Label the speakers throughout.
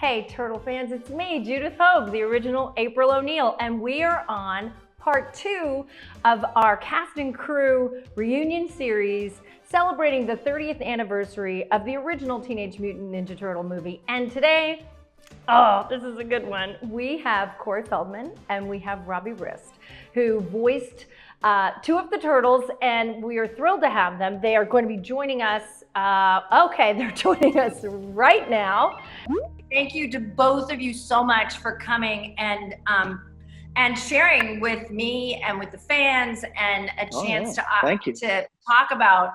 Speaker 1: Hey, Turtle fans, it's me, Judith Hogue, the original April O'Neil, and we are on part 2 of our cast and crew reunion series celebrating the 30th anniversary of the original Teenage Mutant Ninja Turtle movie. And today, oh, this is a good one. We have Corey Feldman and we have Robbie Rist, who voiced 2 of the Turtles, and we are thrilled to have them. They are going to be joining us. They're joining us right now.
Speaker 2: Thank you to both of you so much for coming and sharing with me and with the fans and a chance to talk about,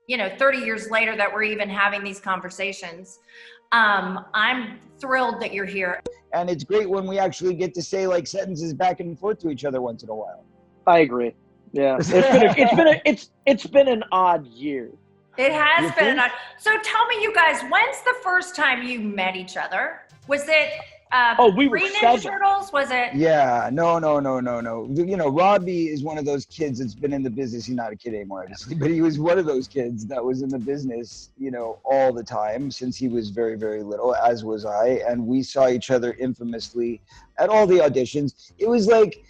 Speaker 2: 30 years later that we're even having these conversations. I'm thrilled that you're here.
Speaker 3: And it's great when we actually get to say like sentences back and forth to each other once in a while.
Speaker 4: I agree. Yeah, it's been an odd year.
Speaker 2: It has been. So tell me, you guys, when's the first time you met each other? Was it
Speaker 4: we were
Speaker 2: Ninja Turtles? Was it?
Speaker 3: Yeah, no. Robbie is one of those kids that's been in the business. He's not a kid anymore, obviously, but he was one of those kids that was in the business, all the time since he was very, very little, as was I. And we saw each other infamously at all the auditions. It was like,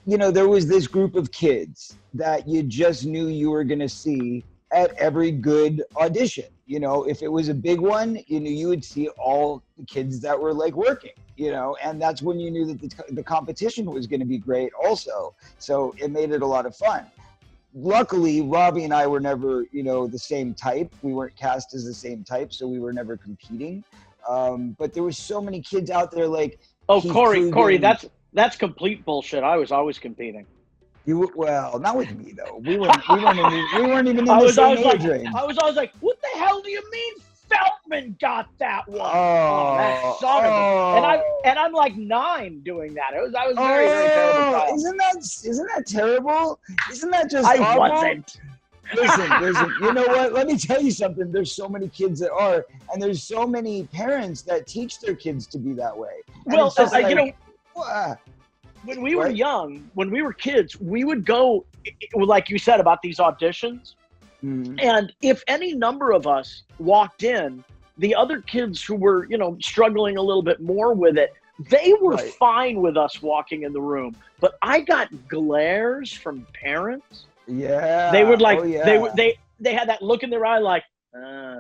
Speaker 3: there was this group of kids that you just knew you were going to see at every good audition. If it was a big one, you would see all the kids that were like working, and that's when you knew that the competition was going to be great also. So it made it a lot of fun. Luckily, Robbie and I were never, the same type. We weren't cast as the same type, so we were never competing. But there were so many kids out there like,
Speaker 4: oh, Corey, that's complete bullshit. I was always competing.
Speaker 3: Well, not with me though. We weren't even in the same age range.
Speaker 4: I was always like, what the hell do you mean Feldman got that one?
Speaker 3: That
Speaker 4: son of a... And I'm like 9 doing that. I was very, very terrible child.
Speaker 3: Isn't that terrible? Isn't that just
Speaker 4: I
Speaker 3: awful?
Speaker 4: wasn't.
Speaker 3: Listen, you know what? Let me tell you something. There's so many kids that are, and there's so many parents that teach their kids to be that way. And
Speaker 4: well,
Speaker 3: what?
Speaker 4: When we were young, when we were kids, we would go, like you said about these auditions, and if any number of us walked in, the other kids who were, struggling a little bit more with it, they were fine with us walking in the room. But I got glares from parents.
Speaker 3: Yeah.
Speaker 4: They would like, they had that look in their eye like,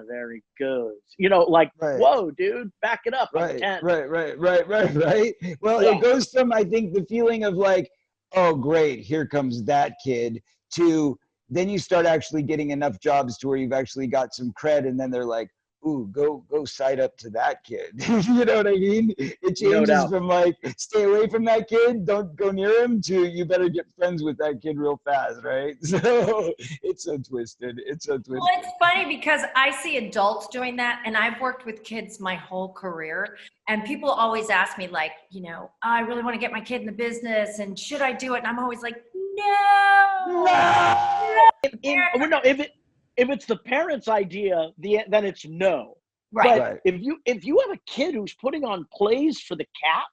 Speaker 4: there he goes. Whoa, dude, back it up.
Speaker 3: Right. Well, It goes from, I think, the feeling of like, oh, great, here comes that kid, to then you start actually getting enough jobs to where you've actually got some cred, and then they're like, ooh, go side up to that kid. You know what I mean? It changes from like, stay away from that kid, don't go near him, to you better get friends with that kid real fast, right? So it's so twisted. Well,
Speaker 2: it's funny because I see adults doing that, and I've worked with kids my whole career, and people always ask me like, I really want to get my kid in the business, and should I do it? And I'm always like, no.
Speaker 4: If it's the parent's idea, then it's no.
Speaker 2: Right.
Speaker 4: But if you have a kid who's putting on plays for the cat,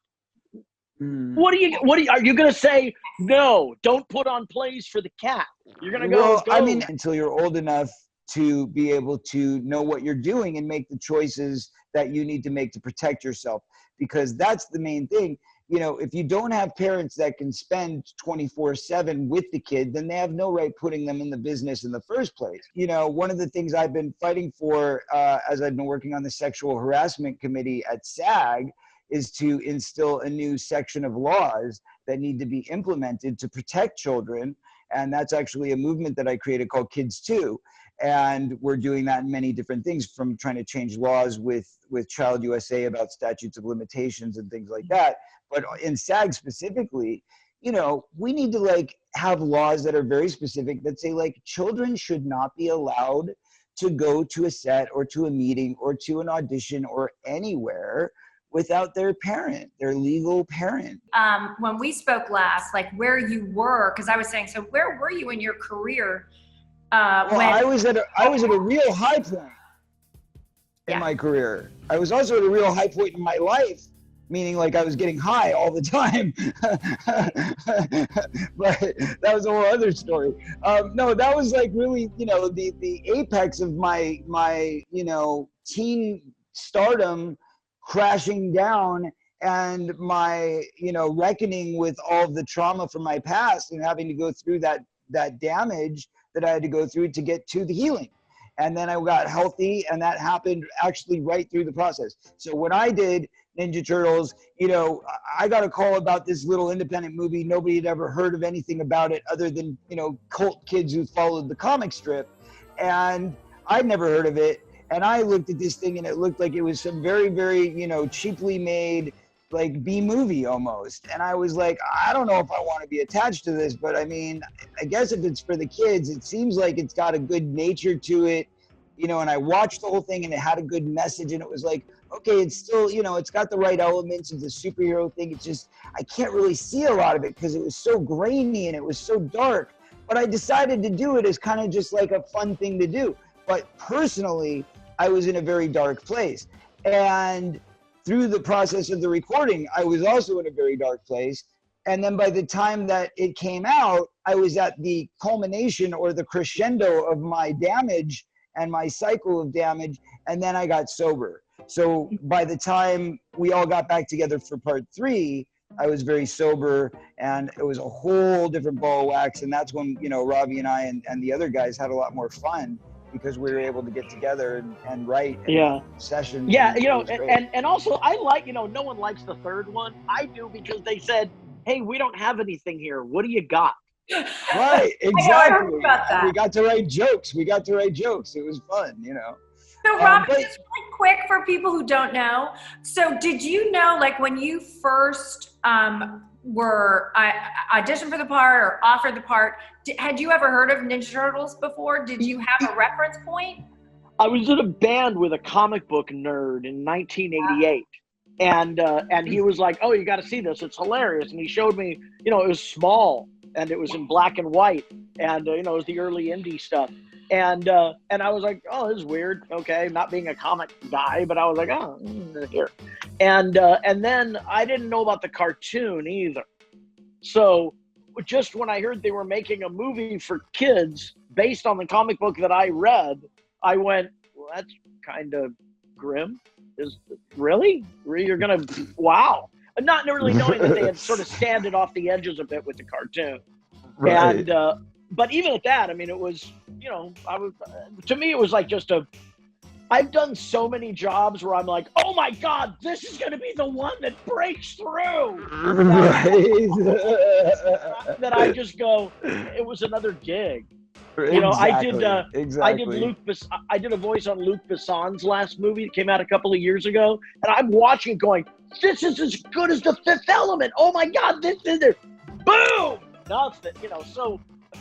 Speaker 4: what are you going to say? No, don't put on plays for the cat. You're going to go.
Speaker 3: I mean, until you're old enough to be able to know what you're doing and make the choices that you need to make to protect yourself, because that's the main thing. If you don't have parents that can spend 24/7 with the kid, then they have no right putting them in the business in the first place. One of the things I've been fighting for as I've been working on the sexual harassment committee at SAG is to instill a new section of laws that need to be implemented to protect children. And that's actually a movement that I created called Kids Too. And we're doing that in many different things, from trying to change laws with Child USA about statutes of limitations and things like that. But in SAG specifically, we need to like have laws that are very specific that say like children should not be allowed to go to a set or to a meeting or to an audition or anywhere without their parent, their legal parent.
Speaker 2: When we spoke last, like where you were, because I was saying, so where were you in your career?
Speaker 3: I was at a real high point in my career. I was also at a real high point in my life, meaning like I was getting high all the time. But that was a whole other story. No, that was like really, the apex of my teen stardom crashing down and my, reckoning with all of the trauma from my past and having to go through that damage that I had to go through to get to the healing. And then I got healthy, and that happened actually right through the process. So when I did Ninja Turtles, I got a call about this little independent movie. Nobody had ever heard of anything about it other than, cult kids who followed the comic strip. And I'd never heard of it. And I looked at this thing, and it looked like it was some very, very, cheaply made, like B movie almost. And I was like, I don't know if I want to be attached to this, but I mean, I guess if it's for the kids, it seems like it's got a good nature to it, and I watched the whole thing and it had a good message, and it was like, okay, it's still, it's got the right elements of the superhero thing. It's just, I can't really see a lot of it because it was so grainy and it was so dark, but I decided to do it as kind of just like a fun thing to do. But personally, I was in a very dark place. And through the process of the recording, I was also in a very dark place. And then by the time that it came out, I was at the culmination or the crescendo of my damage and my cycle of damage. And then I got sober. So by the time we all got back together for part 3, I was very sober, and it was a whole different ball of wax. And that's when, Robbie and I and the other guys had a lot more fun, because we were able to get together and write sessions.
Speaker 4: Yeah, and also I like, no one likes the third one. I do, because they said, hey, we don't have anything here. What do you got?
Speaker 3: Right, exactly. We got to write jokes. It was fun,
Speaker 2: So Robbie, just really quick for people who don't know. So did you know, like when you first were auditioned for the part or offered the part, had you ever heard of Ninja Turtles before? Did you have a reference point?
Speaker 4: I was in a band with a comic book nerd in 1988. And he was like, oh, you got to see this. It's hilarious. And he showed me, it was small and it was in black and white. And, it was the early indie stuff. And I was like, oh, this is weird. Okay, not being a comic guy, but I was like, oh, here. And then I didn't know about the cartoon either. So just when I heard they were making a movie for kids based on the comic book that I read, I went, well, that's kind of grim. Really? You're going to, wow. Not really knowing that they had sort of sanded off the edges a bit with the cartoon. Right. And, but even at that, I mean, it was, to me, it was like I've done so many jobs where I'm like, oh my God, this is going to be the one that breaks through. That I just go, it was another gig. Exactly. I did a voice on Luc Besson's last movie that came out a couple of years ago, and I'm watching it going, this is as good as The Fifth Element. Oh my God, this is there. Boom! Nothing, so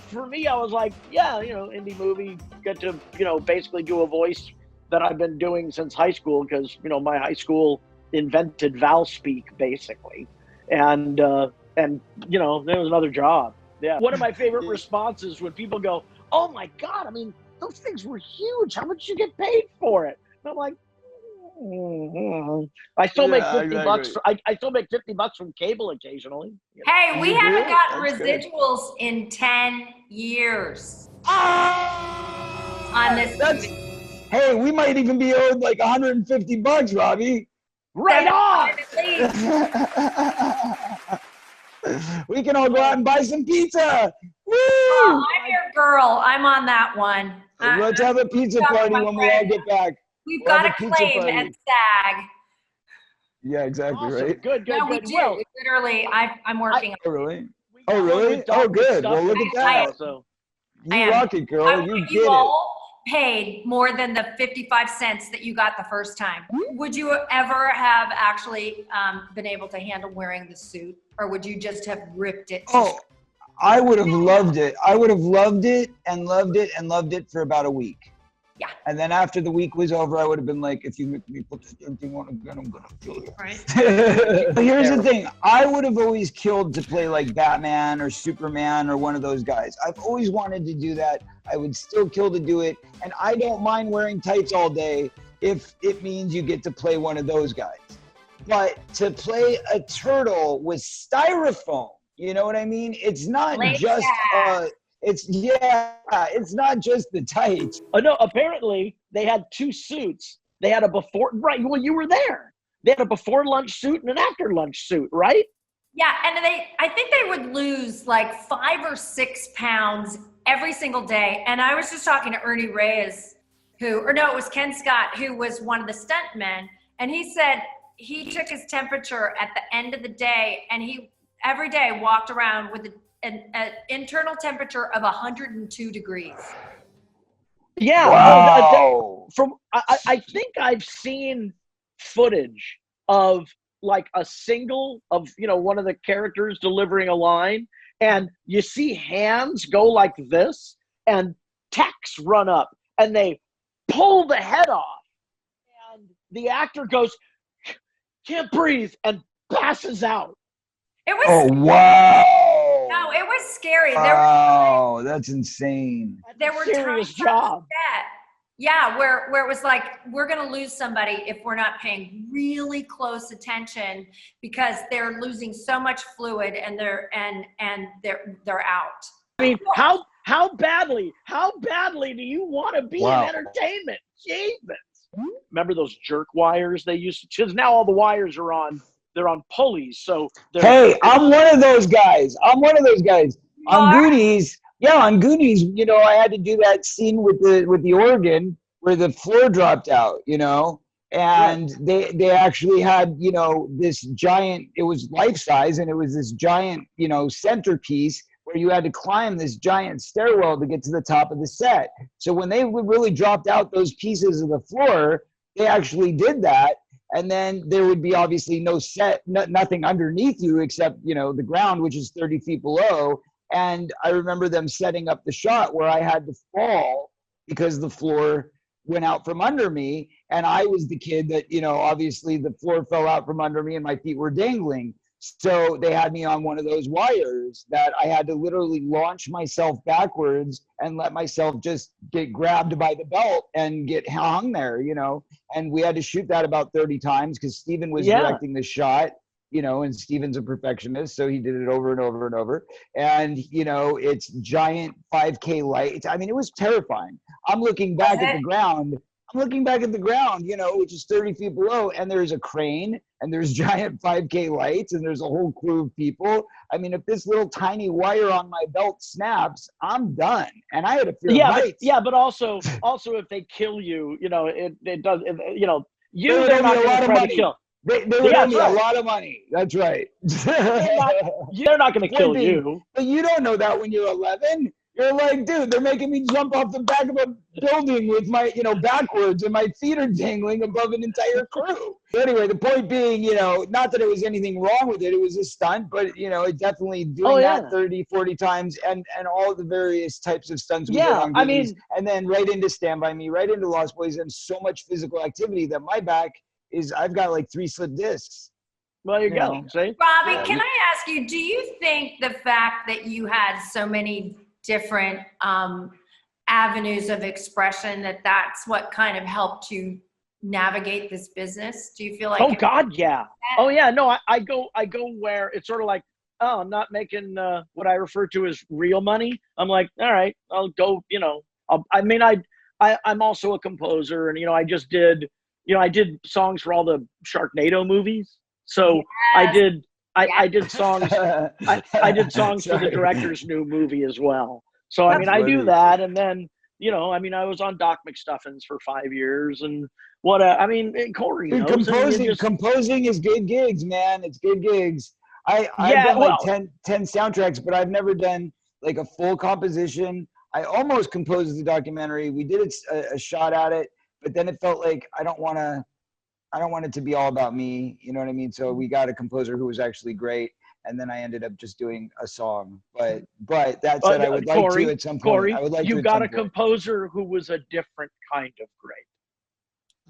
Speaker 4: for me, I was like, yeah, indie movie, get to, basically do a voice that I've been doing since high school, because, my high school invented ValSpeak, basically. And there was another job. Yeah. One of my favorite responses when people go, oh my God, I mean, those things were huge. How much did you get paid for it? And I'm like, I still make $50. I still make $50 from cable occasionally.
Speaker 2: Hey, we haven't gotten residuals in 10 years on this movie.
Speaker 3: Hey, we might even be owed like $150, Robbie.
Speaker 4: Right on.
Speaker 3: We can all go out and buy some pizza. Woo!
Speaker 2: Oh, I'm your girl. I'm on that one.
Speaker 3: Let's have a pizza party when we all get back.
Speaker 2: We've got a claim at SAG.
Speaker 3: Yeah, exactly,
Speaker 4: awesome.
Speaker 3: Right?
Speaker 4: Good.
Speaker 2: We do.
Speaker 4: Well,
Speaker 2: literally, I'm working on it.
Speaker 3: Really? Oh, really? Oh, good. Well, look at that. You rock it, girl. You get it.
Speaker 2: All paid more than the 55 cents that you got the first time. Would you ever have actually been able to handle wearing the suit, or would you just have ripped it?
Speaker 3: Oh, I would have loved it. I would have loved it and loved it and loved it for about a week.
Speaker 2: Yeah.
Speaker 3: And then after the week was over, I would have been like, if you make me put the damn thing on again, I'm going to kill you.
Speaker 2: Right.
Speaker 3: Here's the thing. I would have always killed to play like Batman or Superman or one of those guys. I've always wanted to do that. I would still kill to do it. And I don't mind wearing tights all day if it means you get to play one of those guys. But to play a turtle with styrofoam, you know what I mean? It's not just it's not just the tights.
Speaker 4: Oh no, apparently they had two suits. They had a before, right? Well, you were there. They had a before lunch suit and an after lunch suit, right?
Speaker 2: Yeah, and I think they would lose like 5 or 6 pounds every single day. And I was just talking to Ernie Reyes, it was Ken Scott, who was one of the stuntmen. And he said he took his temperature at the end of the day, and he every day walked around with an internal temperature of 102 degrees.
Speaker 4: Yeah.
Speaker 3: Wow.
Speaker 4: I think I've seen footage of like a single of, one of the characters delivering a line, and you see hands go like this and techs run up and they pull the head off, and the actor goes, can't breathe, and passes out.
Speaker 2: It was
Speaker 3: wow.
Speaker 2: No, it was scary.
Speaker 3: Wow, that's insane.
Speaker 2: There were
Speaker 4: serious
Speaker 2: times
Speaker 4: job.
Speaker 2: Yeah, where it was like, we're gonna lose somebody if we're not paying really close attention, because they're losing so much fluid and they're out.
Speaker 4: I mean, how badly do you want to be in entertainment? Jesus. Remember those jerk wires they used to? Because now all the wires are on. They're on pulleys. So
Speaker 3: hey, I'm one of those guys. On Goonies. Yeah, on Goonies, I had to do that scene with the organ where the floor dropped out, and they actually had, this giant, it was life size, and it was this giant, centerpiece where you had to climb this giant stairwell to get to the top of the set. So when they really dropped out those pieces of the floor, they actually did that. And then there would be obviously no set, nothing underneath you except, the ground, which is 30 feet below. And I remember them setting up the shot where I had to fall because the floor went out from under me. And I was the kid that, obviously the floor fell out from under me and my feet were dangling. So they had me on one of those wires that I had to literally launch myself backwards and let myself just get grabbed by the belt and get hung there, And we had to shoot that about 30 times because Steven was directing the shot. And Steven's a perfectionist, so he did it over and over and over. And, it's giant 5K lights. I mean, it was terrifying. I'm looking back at the ground, which is 30 feet below, and there's a crane, and there's giant 5K lights, and there's a whole crew of people. I mean, if this little tiny wire on my belt snaps, I'm done. And I had a fear of heights.
Speaker 4: But also if they kill you, it does,
Speaker 3: they're not going to try to kill. They would owe me a lot of money. That's right.
Speaker 4: They're not going to kill you.
Speaker 3: But you don't know that when you're 11. You're like, dude, they're making me jump off the back of a building with my, backwards, and my feet are dangling above an entire crew. So anyway, the point being, not that it was anything wrong with it. It was a stunt, but, it definitely doing that 30, 40 times and all the various types of stunts we did on Goonies, and then right into Stand By Me, right into Lost Boys, and so much physical activity that my back I've got like 3 slip discs.
Speaker 4: Well, you go. See?
Speaker 2: Robbie, can I ask you, do you think the fact that you had so many different avenues of expression, that's what kind of helped you navigate this business? Do you feel like?
Speaker 4: Oh God, yeah. Oh yeah. No, I go where it's sort of like, oh, I'm not making what I refer to as real money. I'm like, all right, I'll go. I'm also a composer, and I just did. I did songs for all the Sharknado movies. So I did songs. I did songs for the director's new movie as well. So I mean, I do that, and then I was on Doc McStuffins for 5 years, and Corey knows.
Speaker 3: Composing is good gigs, man. It's good gigs. I've done like 10 soundtracks, but I've never done like a full composition. I almost composed the documentary. We did a shot at it. But then it felt like I don't want it to be all about me. You know what I mean? So we got a composer who was actually great, and then I ended up just doing a song. But that said, I would like to at some point.
Speaker 4: Corey,
Speaker 3: I would like
Speaker 4: you got a composer who was a different kind of great.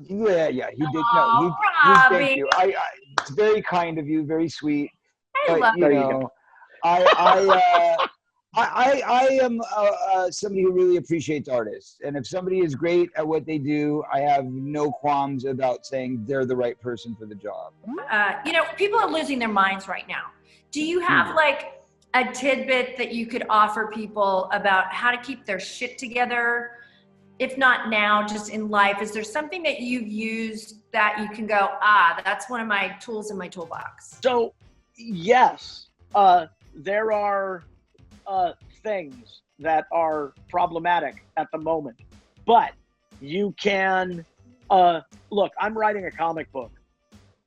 Speaker 3: Yeah, he did. No, thank you. It's very kind of you, very sweet. I am somebody who really appreciates artists. And if somebody is great at what they do, I have no qualms about saying they're the right person for the job.
Speaker 2: People are losing their minds right now. Do you have like a tidbit that you could offer people about how to keep their shit together if not now, just in life, is there something that you've used that you can go, that's one of my tools in my toolbox?
Speaker 4: So, yes, there are things that are problematic at the moment, but you can, look, I'm writing a comic book.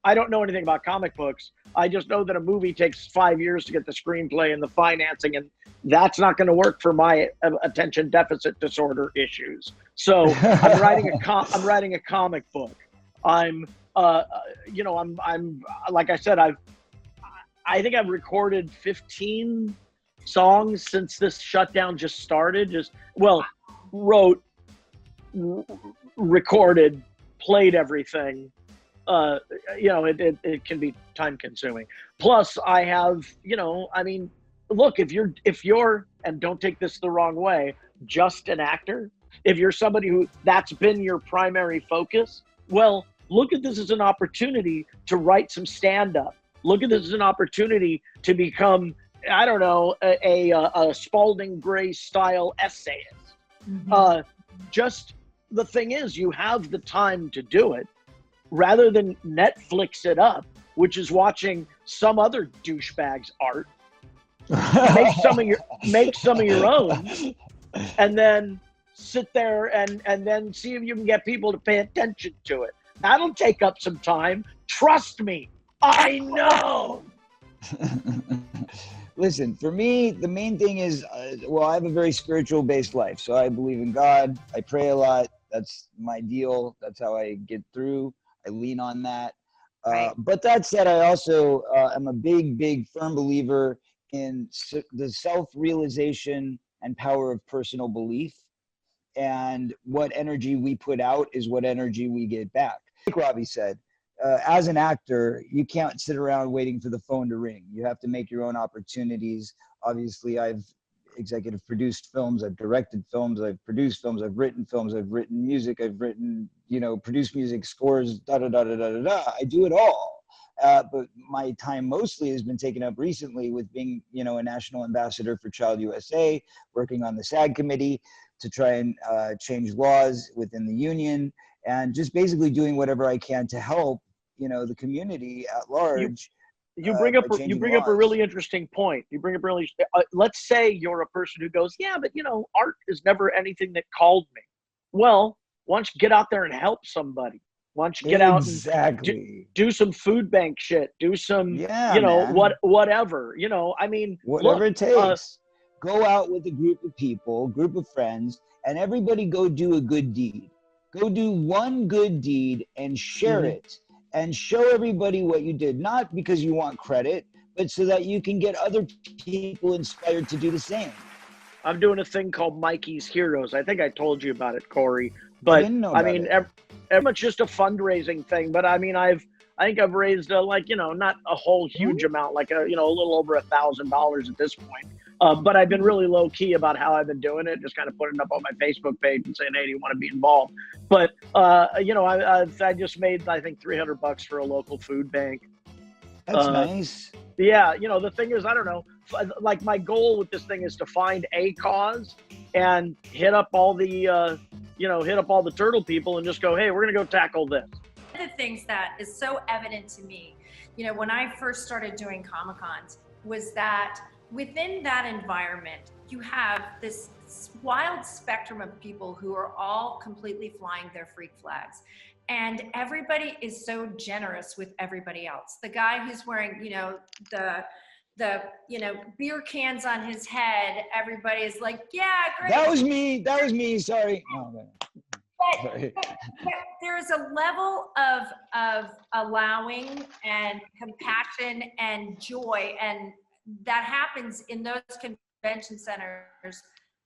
Speaker 4: I don't know anything about comic books. I just know that a movie takes 5 years to get the screenplay and the financing, and that's not going to work for my attention deficit disorder issues. So I'm writing a comic book. I'm like I said, I think I've recorded 15 songs since this shutdown just started. Wrote, recorded, played everything. It can be time consuming. Plus I have, look, if you're, and don't take this the wrong way, just an actor, if you're somebody who that's been your primary focus, well, look at this as an opportunity to write some stand-up. Look at this as an opportunity to become, I don't know, a Spalding Gray style essayist. Mm-hmm. Just the thing is, you have the time to do it, rather than Netflix it up, which is watching some other douchebag's art. Make some of your own, and then sit there and then see if you can get people to pay attention to it. That'll take up some time. Trust me, I know.
Speaker 3: Listen, for me, the main thing is, I have a very spiritual based life. So I believe in God. I pray a lot. That's my deal. That's how I get through. I lean on that.
Speaker 2: Right.
Speaker 3: But that said, I also am a big, firm believer in the self-realization and power of personal belief. And what energy we put out is what energy we get back. Like Robbie said, as an actor, you can't sit around waiting for the phone to ring. You have to make your own opportunities. Obviously, I've executive produced films, I've directed films, I've produced films, I've written films, I've written music, I've written, produced music, scores, I do it all. But my time mostly has been taken up recently with being, a national ambassador for Child USA, working on the SAG committee to try and change laws within the union, and just basically doing whatever I can to help, the community at large.
Speaker 4: You bring up a really interesting point. Let's say you're a person who goes, yeah, but art is never anything that called me. Well, why don't you get out there and help somebody? Why don't you get out and do some food bank shit? Do some, whatever.
Speaker 3: Whatever it takes. Go out with a group of people, group of friends, and everybody go do a good deed. Go do one good deed and share it. And show everybody what you did, not because you want credit, but so that you can get other people inspired to do the same.
Speaker 4: I'm doing a thing called Mikey's Heroes. I think I told you about it, Corey. But every much just a fundraising thing. But I think I've raised not a whole huge amount, like a little over $1,000 at this point. But I've been really low key about how I've been doing it, just kind of putting it up on my Facebook page and saying, hey, do you want to be involved? But, I just made, I think, $300 for a local food bank.
Speaker 3: That's nice.
Speaker 4: Yeah. The thing is, I don't know, like my goal with this thing is to find a cause and hit up all the, hit up all the turtle people and just go, hey, we're going to go tackle this.
Speaker 2: One of the things that is so evident to me, when I first started doing Comic-Cons, was that within that environment, you have this wild spectrum of people who are all completely flying their freak flags. And everybody is so generous with everybody else. The guy who's wearing, the beer cans on his head, everybody is like, yeah, great.
Speaker 3: That was me. Sorry.
Speaker 2: But there is a level of allowing and compassion and joy, and that happens in those convention centers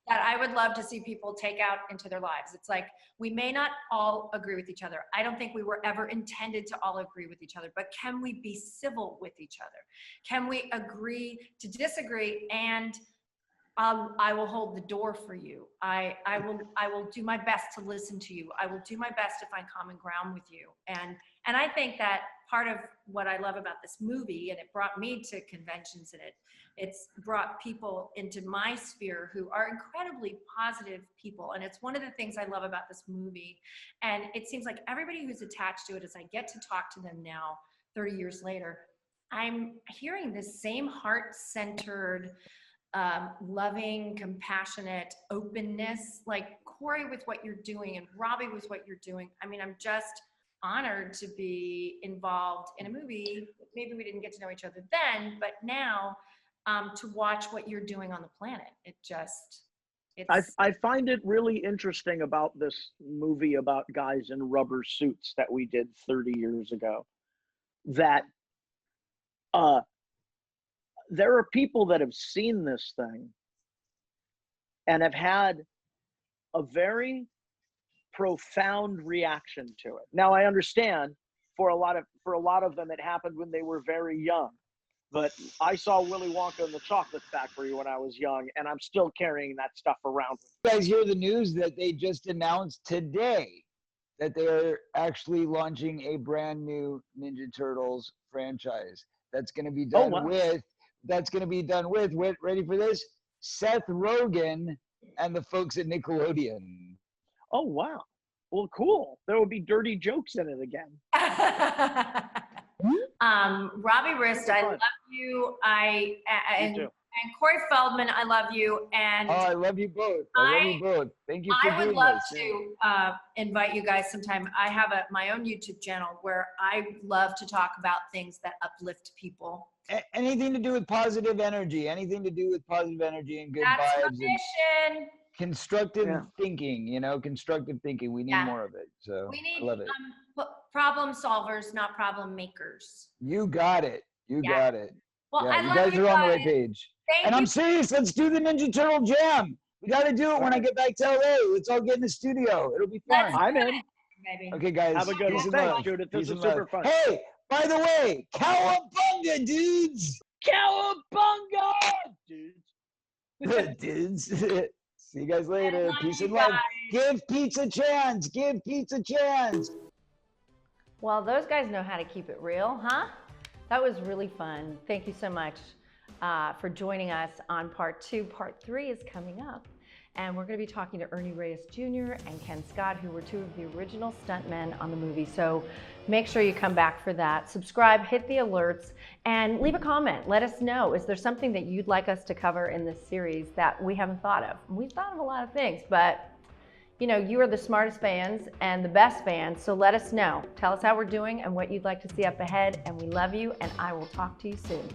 Speaker 2: that I would love to see people take out into their lives. It's like, we may not all agree with each other. I don't think we were ever intended to all agree with each other, but can we be civil with each other? Can we agree to disagree? And I will hold the door for you. I will do my best to listen to you. I will do my best to find common ground with you. And And I think that part of what I love about this movie, and it brought me to conventions, and it's brought people into my sphere who are incredibly positive people. And it's one of the things I love about this movie. And it seems like everybody who's attached to it, as I get to talk to them now, 30 years later, I'm hearing this same heart-centered, loving, compassionate openness, like Corey with what you're doing and Robbie with what you're doing. I mean, I'm just honored to be involved in a movie. Maybe we didn't get to know each other then, but now to watch what you're doing on the planet,
Speaker 4: I find it really interesting about this movie about guys in rubber suits that we did 30 years ago, that there are people that have seen this thing and have had a very profound reaction to it. Now, I understand for a lot of them it happened when they were very young, but I saw Willy Wonka and the Chocolate Factory when I was young, and I'm still carrying that stuff around.
Speaker 3: You guys hear the news that they just announced today that they're actually launching a brand new Ninja Turtles franchise that's going to be done with ready for this, Seth Rogen and the folks at Nickelodeon.
Speaker 4: Oh, wow. Well, cool. There will be dirty jokes in it again.
Speaker 2: Robbie Rist, I love you. And Corey Feldman, I love you. And
Speaker 3: I love you both. I love you both. Thank you for doing this. I would love
Speaker 2: to invite you guys sometime. I have my own YouTube channel where I love to talk about things that uplift people.
Speaker 3: Anything to do with positive energy, and good vibes. And constructive thinking, constructive thinking. We need more of it. So I love it.
Speaker 2: Problem solvers, not problem makers.
Speaker 3: You got it. You got it.
Speaker 2: Well,
Speaker 3: you guys are on the right page. I'm serious. Let's do the Ninja Turtle Jam. We got to do it when I get back to LA. Let's all get in the studio. It'll be fun.
Speaker 4: I'm in.
Speaker 3: Okay, guys.
Speaker 4: Have a good one. Thanks, Judith. This is super fun.
Speaker 3: Hey, by the way, cowabunga, dudes.
Speaker 4: Cowabunga, dudes.
Speaker 3: Dudes. See you guys later. Peace and love. Give pizza a chance. Give pizza a chance.
Speaker 1: Well, those guys know how to keep it real, huh? That was really fun. Thank you so much for joining us on part 2. Part 3 is coming up. And we're going to be talking to Ernie Reyes Jr. and Ken Scott, who were 2 of the original stuntmen on the movie. So make sure you come back for that. Subscribe, hit the alerts, and leave a comment. Let us know. Is there something that you'd like us to cover in this series that we haven't thought of? We've thought of a lot of things, but you are the smartest fans and the best fans, so let us know. Tell us how we're doing and what you'd like to see up ahead, and we love you, and I will talk to you soon.